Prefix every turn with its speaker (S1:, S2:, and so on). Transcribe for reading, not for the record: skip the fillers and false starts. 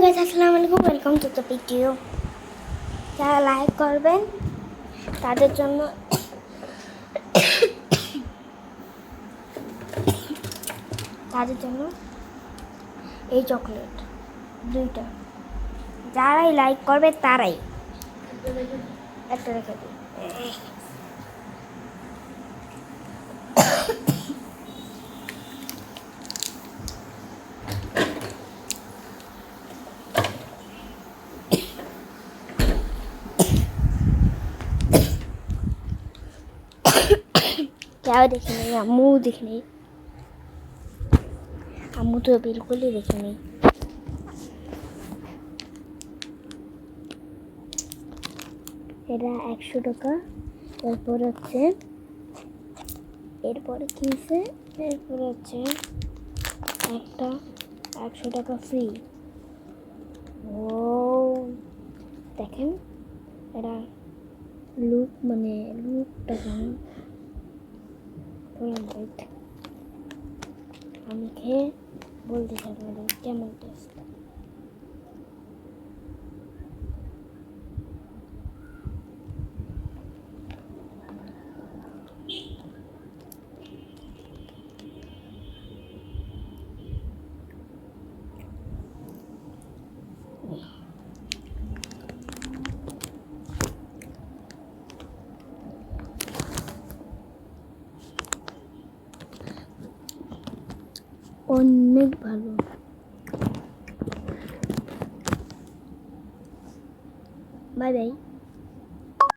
S1: Guys, আসসালামু আলাইকুম, welcome to the video. যারা লাইক করবেন তাদের জন্য এই চকলেট দুইটা। যারাই লাইক করবে তারাই একটা রেখে দিই। क्या देखे नहीं, अम्मू देखे नहीं, अम्मू तो बिल्कुल ही देखे नहीं। এটা 100 টাকা। এরপর হচ্ছে কি আছে, এরপর হচ্ছে একটা 100 টাকা ফ্রি। ও দেখেন, এটা লুকটা আমি খেয়ে বলতে চাই কেমন টেস্ট। অনেক ভালো। Bye bye.